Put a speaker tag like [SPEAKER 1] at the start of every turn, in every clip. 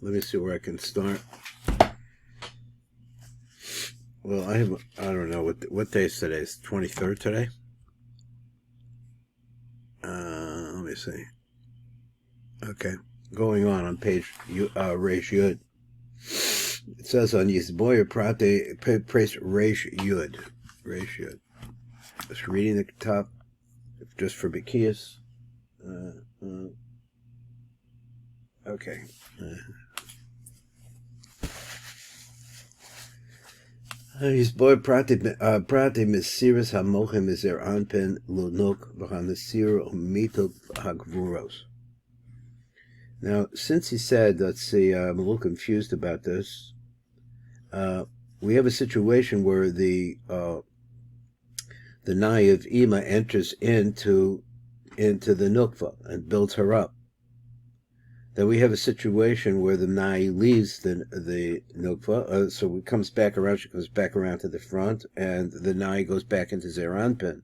[SPEAKER 1] Let me see where I can start. Well, I don't know what day is today. It's 23rd today. Let me see. Okay, going on page Reish Yud. It says on Yisboyer Prate Praise Reish Yud. Reish Yud. Just reading the top, just for Bekias. Okay. Yisboyer Prate Mesiris Hamochim Mizer Anpen Lunuk V'Hanesir Umituk Hagvuros. Now, since he said, let's see, I'm a little confused about this. We have a situation where the Nai of Ima enters into the Nukva and builds her up. Then we have a situation where the Nai leaves the Nukva, so it comes back around. She goes back around to the front, and the Nai goes back into Zeranpin.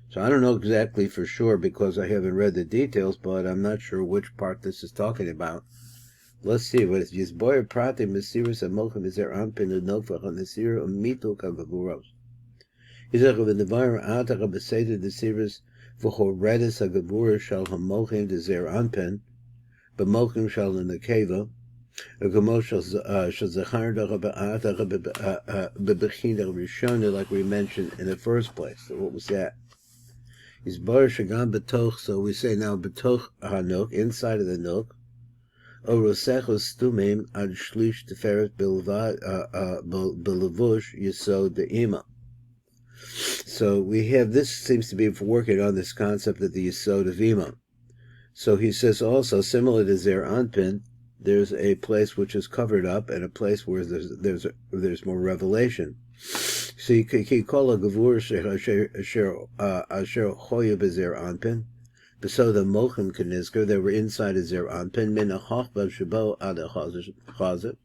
[SPEAKER 1] So I don't know exactly for sure because I haven't read the details, but I'm not sure which part this is talking about. Let's see what it's Yisboyer Prate Mesiris Amochem Zeranpin Nukva Hanesir Umituk Hagvuros. Yizach of the Nevar Atach Beseder Desiris V'Choredis Hagvuros Shal Hamochim Zeranpin. B'mochim shal nekeva, v'gamo shal zachar b'bechina rishona, like we mentioned in the first place. So what was that? Is bar shagam betoch. So we say now betoch hanuk, inside of the nook. O rosechos stumim ad shlish teferet b'levush yesod the ima. So we have this seems to be working on this concept of the yesod of ima. So he says also, similar to Zer Anpin, there's a place which is covered up and a place where there's more revelation. So he call a gavur asher choya bezer Anpin, besoda mochim kenizker. They were inside of Zer Anpin min a chochva shabo ad a chazet,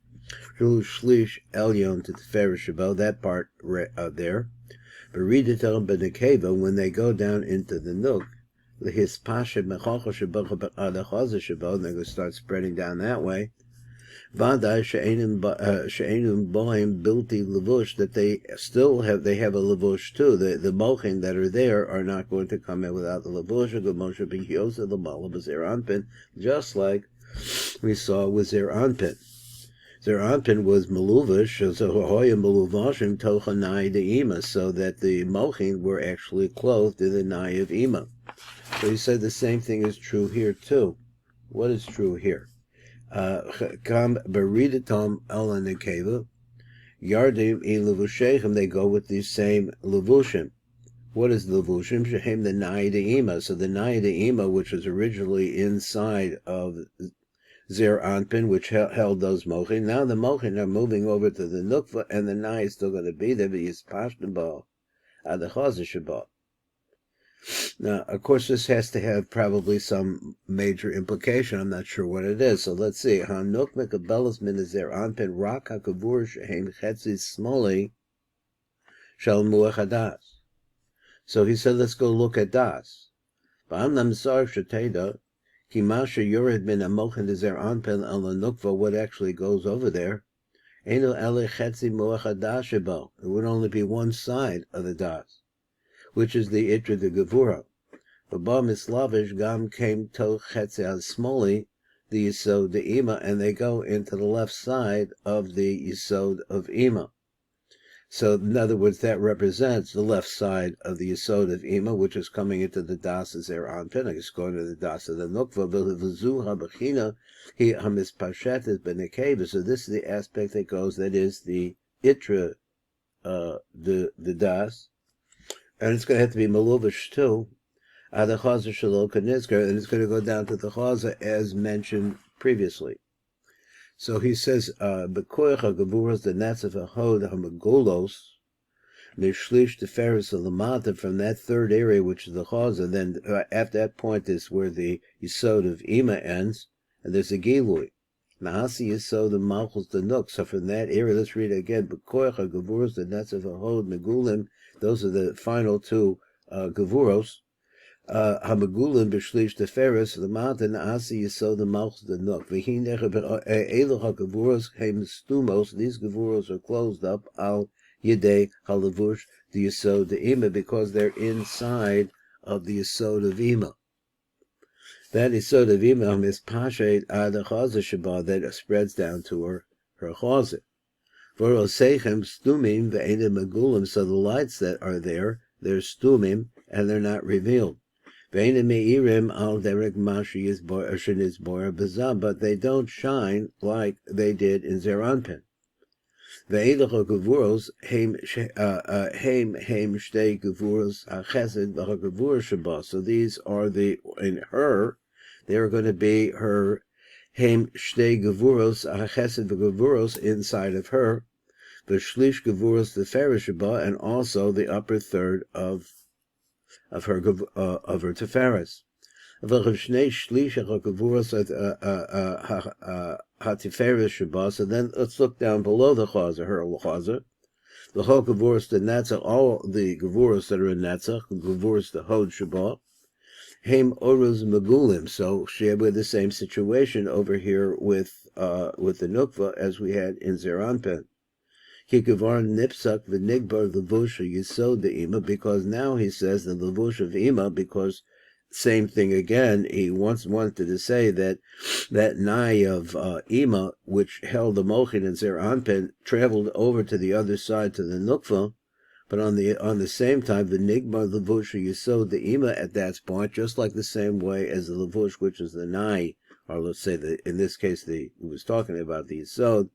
[SPEAKER 1] shul shlish elyon to tefer shabo. That part there. But read it on benekeva when they go down into the nook. And they're going to start spreading down that way. That they still have a levush too. The mochin that are there are not going to come in without the levush. Just like we saw with Zer Anpin. Zer Anpin was meluvash, so that the mochin were actually clothed in the nai of ima. So he said the same thing is true here too. What is true here? Kam beridatom ela nekeva, yardim in levushechem. They go with the same levushim. What is levushim? Shehem the nai deima. So the nai deima, which was originally inside of Zer Anpin, which held those mochin. Now the mochin are moving over to the nukva, and the nai is still going to be there. But yispashtabah ad the. Now, of course, this has to have probably some major implication. I'm not sure what it is. So let's see. Hanuk mekabelas min Zer Anpin rak hakavur shehem chetzi smoli shel muach hadas. So he said, let's go look at das. Ba'am namsar sheteda ki masha yored min amochin Zer Anpin al nukva. What actually goes over there? Eno ele chetzi muach hadas shebo. It would only be one side of the das, which is the itra de gevura. Baba mislavish gam came to chetze al smoli, the yesod de ima, and they go into the left side of the yesod of ima. So in other words, that represents the left side of the yesod of ima, which is coming into the das of Zer Anpin. It's going to the das of the nukva. V'zu habachina he hamispashet is benekeva. So this is the aspect that goes. That is the itra, the das. And it's going to have to be meluvish too. The chaza shelo kanizker, and it's going to go down to the chaza as mentioned previously. So he says, "Bekoyach hagavuras the netzav hahod hamagulos nishlish teferes alamata." From that third area, which is the chaza, then after that point is where the yesod of ima ends, and there's a gilui. Nahasi Yesod and Malchut the Nook. So from that area, let's read it again. Bekoyach hagavuras the netzav hahod megulim. Those are the final two gevuros. Hamagulin b'shlish teferes l'mata na'asi Yesod and Malchut the Nook. V'hinech elu hakavuros heim stumos. These gavuros are closed up al yedei halavush the Yesod the Ima because they're inside of the Yesod of Ima. That Yesod of Ima is pashet ad chaza sheba that spreads down to her chaza. Vorosechem stumim ve'enim magulim. So the lights that are there, they're stumim and they're not revealed. But they don't shine like they did in Zeranpin. So these are in her, they are going to be her Heim Shtei Gevuros HaChesed V'Gevuros inside of her, the Shlish Gevuros the Fereshaba, and also the upper third of her Teferes. So then let's look down below the chaza, her chaza. The whole gevuros the netzach, all the gevuros that are in netzach, gevuros the hod shaba, heim oruz magulim. So she had the same situation over here with the nukva as we had in Zeranpin. Kikavar nipsak v'nigbar levush Yesod the Ima, because now he says the levush of Ima, because same thing again, he wanted to say that Nai of Ima, which held the Mochin and Zeranpin, traveled over to the other side to the Nukva, but on the same time, the Nigmar Levush Yesod the Ima at that point, just like the same way as the Levush, which is the Nai, or let's say in this case he was talking about the Yesod,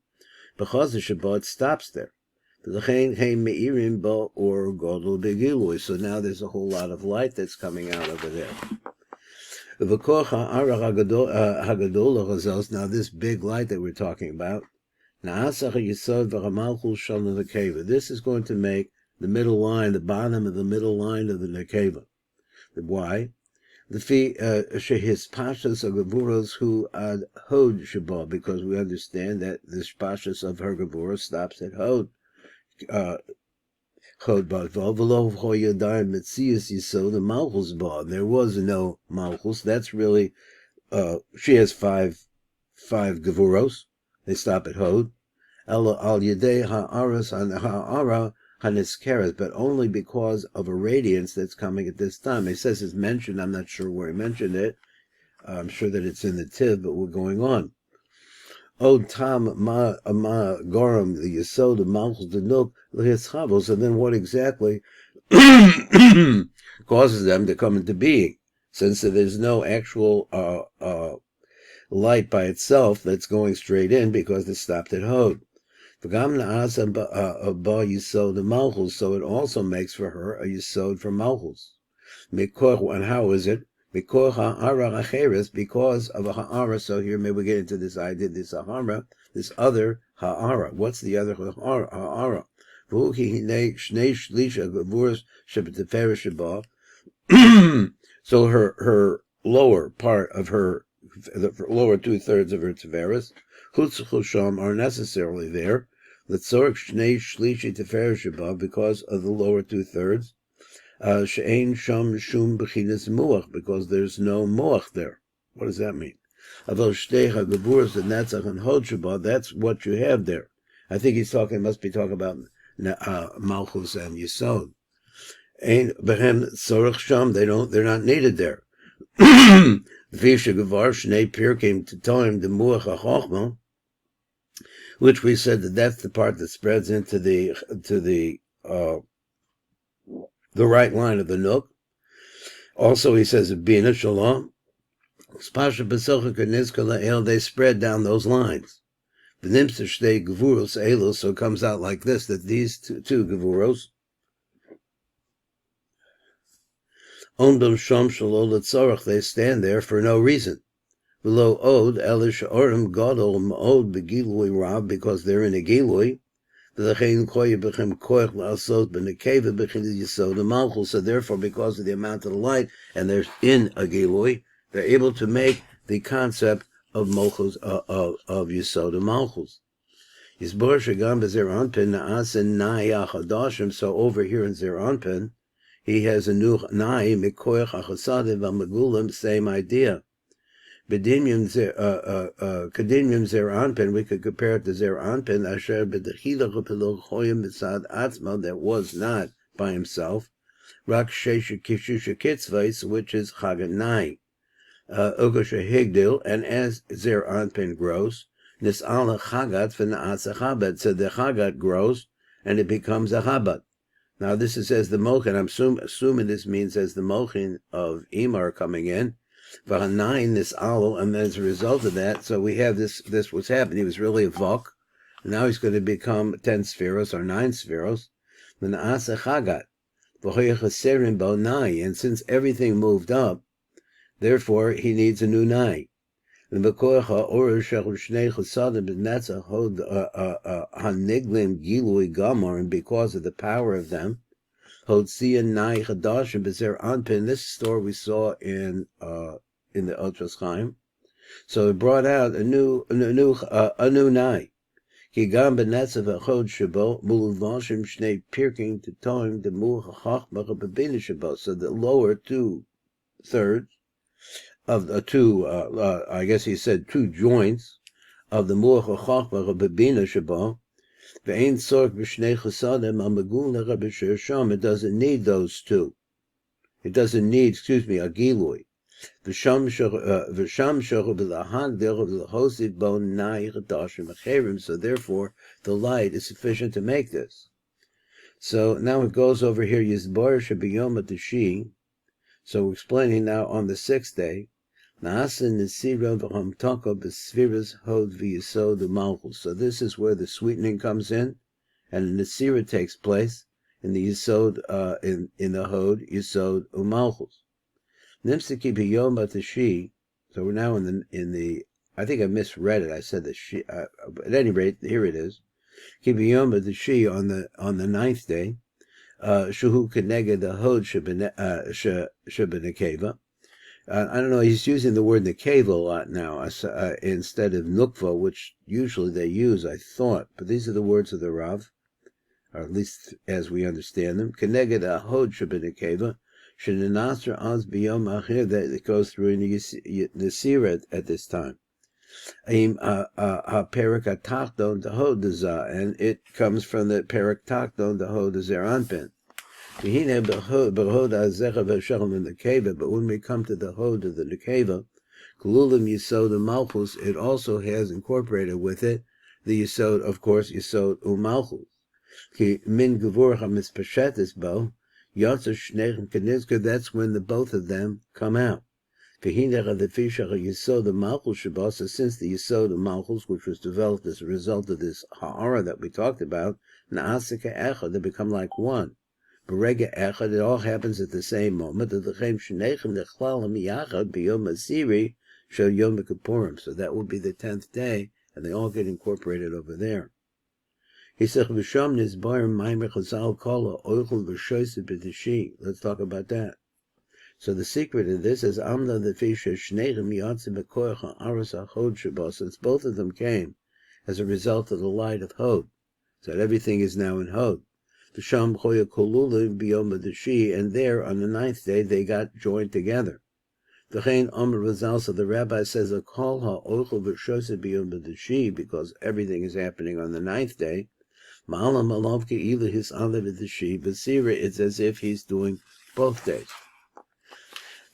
[SPEAKER 1] because the Shabbat stops there. So now there's a whole lot of light that's coming out over there. Now this big light that we're talking about, this is going to make the middle line, the bottom of the middle line of the Nekeva. Why? His pashas of Gavuros who ad Hod Shabbat, because we understand that this pashas of her Gavuros stops at Hod. There was no Malchus. That's really she has five Gavuros. They stop at Hod. Al Yedei Ha'aras and Ha'ara Haniskeres, but only because of a radiance that's coming at this time. He says it's mentioned. I'm not sure where he mentioned it. I'm sure that it's in the TIV, but we're going on. Od tam ma goram the Yesod and Malchut the Nook l'hischavos, and then what exactly causes them to come into being, since there's no actual light by itself that's going straight in because it stopped at Hod. Yesod and Malchut, so it also makes for her a Yesod for Malchut. And how is it? Because of a ha'ara. So here maybe we get into this idea, this ha'ara, this other ha'ara. What's the other ha'ara? So her lower part of the lower 2/3 of her teferes, chutzchusham, are necessarily there. Because of the lower 2/3. She'ein sham shum b'chinas muach, because there's no muach there. What does that mean? Aval shtei hagavuros the netzach and hod sheba, that's what you have there. I think must be talking about Malchus and Yesod. Ein behem tzorich sham, they're not needed there. The Visha Gavar Shnei Pirkim to time the muach hachachma, which we said that's the part that spreads into the right line of the Nook. Also, he says, Bina Shalom. They spread down those lines. So it comes out like this, that these two Gevuros, they stand there for no reason. Below Od, Elish Orim, Godol, Od, Begilui Rab, because they're in a Gilui. So therefore, because of the amount of the light, and they're in a Gilui, they're able to make the concept of Malchus, of Yesod and Malchus. So over here in Zeranpin, he has a new nai mikoyach achasadim v'magulim, same idea. Kadimium zer anpin, we could compare it to zer anpin, asher b'dechilach u'pelochoyim b'tzad atzma, that was not by himself, rak shesha kishusha kitzvais, which is chaganai, ukasha higdil, and as zer anpin grows, nis'ala chagat v'na'asa chabad, so the chagat grows, and it becomes a chabad. Now this is as the mochin, I'm assuming this means as the mochin of Ima are coming in, V'hanai this alul, and as a result of that, so we have this what's happened. He was really a vok, and now he's going to become 10 spheros or 9 spheros. V'na'asa chagat, v'hoyachaserim bo nai, and since everything moved up, therefore he needs a new nai. And b'koach or shel shnei chasadim b'netzach hod haniglim gilui gamor, and because of the power of them, Hotzia Nai Chadashim Bezer Anpin. This story we saw in the Otros Chaim. So it brought out a new Nai. Ki gam benetzav achod shabo muluvashim shnei pirking to toim the muchachach b'chababina shabo. So the lower 2/3 of the I guess he said 2 joints of the muchachach b'chababina shabo. It doesn't need those 2. It doesn't need, a gilui. So therefore, the light is sufficient to make this. So now it goes over here, so we're explaining now on the 6th day, so this is where the sweetening comes in, and the Nesira takes place in the Yesod, in the Hod, Yesod Umalchus. Nimsiki biyom batashi. So we're now in the. I think I misread it. I said the she. At any rate, here it is. Ki biyom batashi on the 9th day. Shuhu keneged the Hod shebenekeva. I don't know, he's using the word nekeva a lot now, instead of nukva, which usually they use, I thought. But these are the words of the Rav, or at least as we understand them. Keneged ahod shebenekeva, shenanasra az biyom achir, that it goes through in the Nesira at this time. Ha-perak atachton tahod dezah, and it comes from the perak tachton tahod dezer anpin. But when we come to the Hod of the Nekeva, Kululim Yesod and Malchus, it also has incorporated with it the Yesod, of course, Yesod Umalchus. Min Gevur HaMispashetis Bo, Yotzer Shnechem Kenizka, that's when the both of them come out. So since the Yesod of Malchus, which was developed as a result of this Ha'ara that we talked about, Na'asika Echad, they become like one. Berega Echad, it all happens at the same moment. So that will be the 10th day, and they all get incorporated over there. He said, let's talk about that. So the secret of this is since both of them came as a result of the light of Hod, so that everything is now in Hod. And there on the 9th day they got joined together. So the rabbi says because everything is happening on the 9th day. It's as if he's doing both days.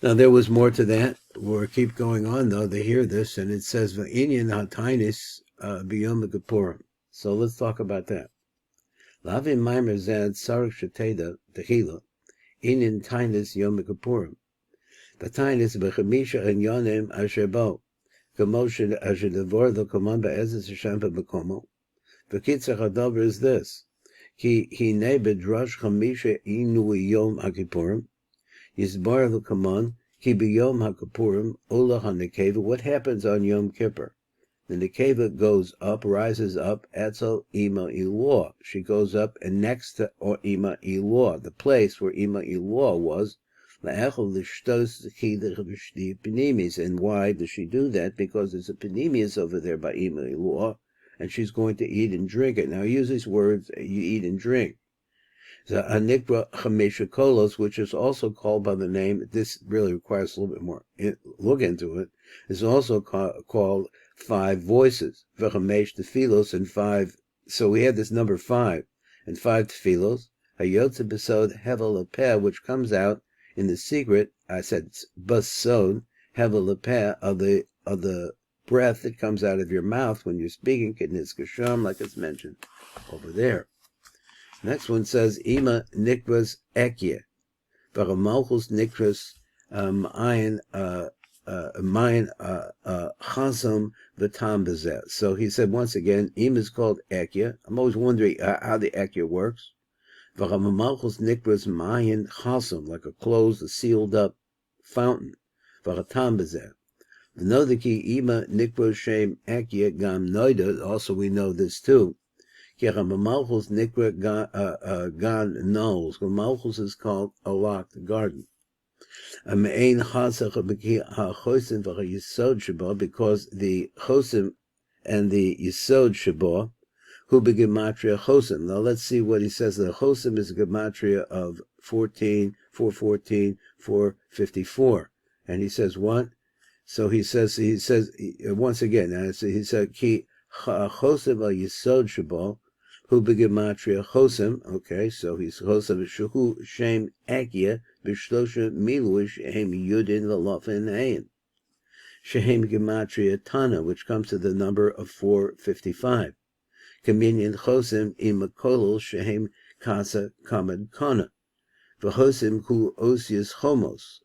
[SPEAKER 1] Now there was more to that. We'll keep going on though. They hear this and it says V'inyan hatainis biyom kippurim. So let's talk about that. Lavim maimer zad sarek sheteda tehila inyan tainis yom kippurim. The tainis b'chamisha and yonim asher bo kamosha asher devor the command be'ezes Hashem be'komo. The kitzach hadavar is this: Ki ne bedrash chamisha inu yom hakippurim. Yisbar l'kaman, ki b'yom HaKippurim, ola ha-nekeva. What happens on Yom Kippur? The nekeva goes up, rises up, etzel Ima Ilor. She goes up and next to Ima Ilor, the place where Ima Ilor was. La'echel l'shtos chidach v'shti penimis. And why does she do that? Because there's a penimius over there by Ima Ilor, and she's going to eat and drink it. Now, I use these words, you eat and drink. The Anikra Chamesha Kolos, which is also called by the name, this really requires a little bit more look into it, is also called 5 voices. V'chamesh Tefillos, and 5, so we have this number 5, and 5 Tefillos. Hayotze Besod Hevel Lepeh, which comes out in the secret, I said Besod Hevel Lepeh, of the breath that comes out of your mouth when you're speaking, Kednis Kasham, like it's mentioned over there. Next one says, Ima Nikras Ekye, Varamalchus Nikras Mayan Chazam V'tam Bezeh. So he said once again, Ima is called Ekye. I'm always wondering how the Ekye works. Varamalchus Nikras Mayan Chazam, like a closed, a sealed up fountain. V'tam Bezeh. V'nodaki Ima Nikras Shem Ekye Gam Noida. Also, we know this too. Malchus Nikra Gan Knowles. Malchus is called a locked garden. Because the Chosim and the Yesod Shabo, who be Gematria Chosim. Now let's see what he says. The Chosim is a Gematria of 14, 414, 454. And he says what? So he says once again, he said, Ki Chosim al Yesod Shabo, who begematria chosim. Okay, so he's chosim shehu shem akia b'shlosha milui shehem yudin v'lofen hayin shehem gematria tana, which comes to the number of 455. Communion chosim imakolol shehem kasa kamad kana v'chosim hu osius homos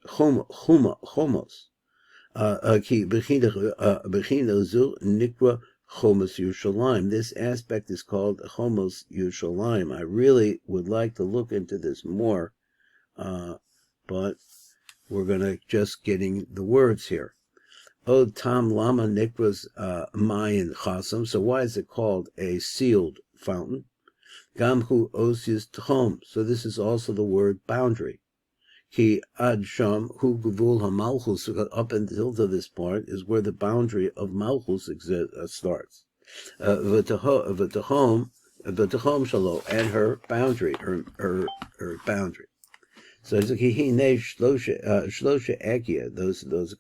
[SPEAKER 1] ki b'china zu nikra Chomos Yerushalayim. This aspect is called Chomos Yerushalayim. I really would like to look into this more, but we're going to just getting the words here. Od Tam Lama Nikras Mayan Chasam. So why is it called a sealed fountain? Gamhu Osius Tchom. So this is also the word boundary. Ki Ad Sham Hu Gvul HaMalchus. Up until to this part is where the boundary of Malchus starts. V'tachom Shalo, and her boundary, her boundary. So it's like he ne shlosha akia, those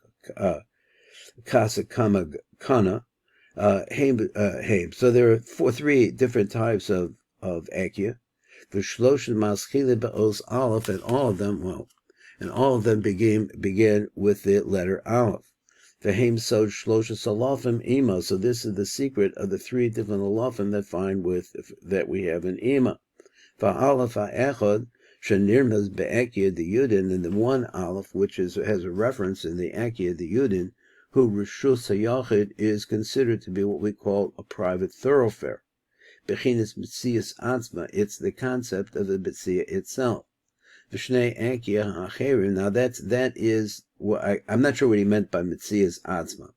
[SPEAKER 1] kasa kama kana haim. So there are 3 different types of akia. The shlosha maschile be'os aleph, and all of them begin with the letter aleph. The haim sod shlosha salafim ima. So this is the secret of the 3 different alafim that we have in ima. Va'aleph ha'echad shenirmaz be'akia the yudin, and the one aleph which has a reference in the akia the yudin, who rishus hayachid is considered to be what we call a private thoroughfare. Bechinas mitzias atzma, it's the concept of the mitzia itself. V'shnei akia ha'cherim. Now that is what I'm not sure what he meant by mitzias atzma.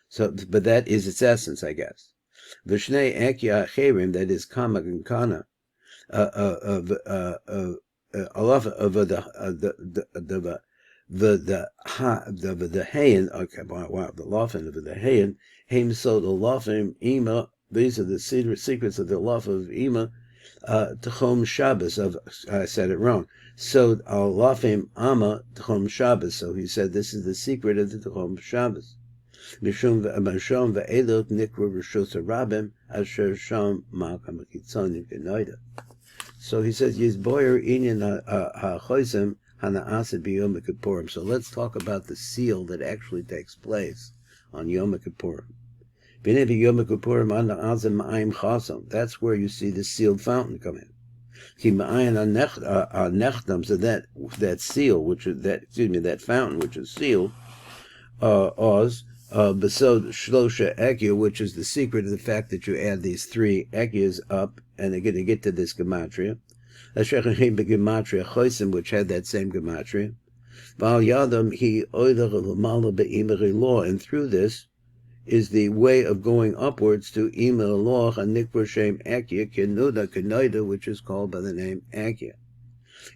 [SPEAKER 1] So, but that is its essence, I guess. V'shnei akia ha'cherim, that is kama and kana, the hayin. Okay, wow, the lafin of the hayin. Haim so the lafim ima. These are the secrets of the laf of ima. Tchom Shabbos. I said it wrong. So al lafim ama Tchom Shabbos. So he said this is the secret of the Tchom Shabbos. Mishum ve'elot nikra rishos harabim asher sham ma'akam kitzonim k'noida. So he says yizboyer inyan ha'chosim hana'asa b'yom kippurim. So let's talk about the seal that actually takes place on Yom Kippurim. That's where you see the sealed fountain come in. So that seal, that fountain which is sealed, besod shlosha ekya, which is the secret of the fact that you add these 3 ekyas up, and they're going to get to this gematria. Which had that same gematria. And through this is the way of going upwards to Ima Loch and Nikra Shem Akia Kenuda Kenoida, which is called by the name Akia.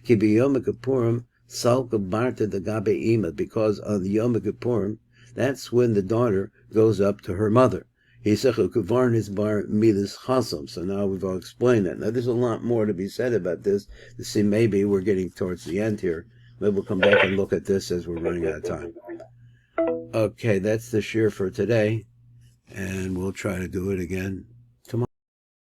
[SPEAKER 1] Kibi Yom Kippurim Salka Barta the Gabe Ima, because on the Yom Kippurim, that's when the daughter goes up to her mother. Hisachu Kuvarn is bar midas chasam. So now we've all explained that. Now there's a lot more to be said about this. To see, maybe we're getting towards the end here. Maybe we'll come back and look at this as we're running out of time. Okay, that's the shiur for today, and we'll try to do it again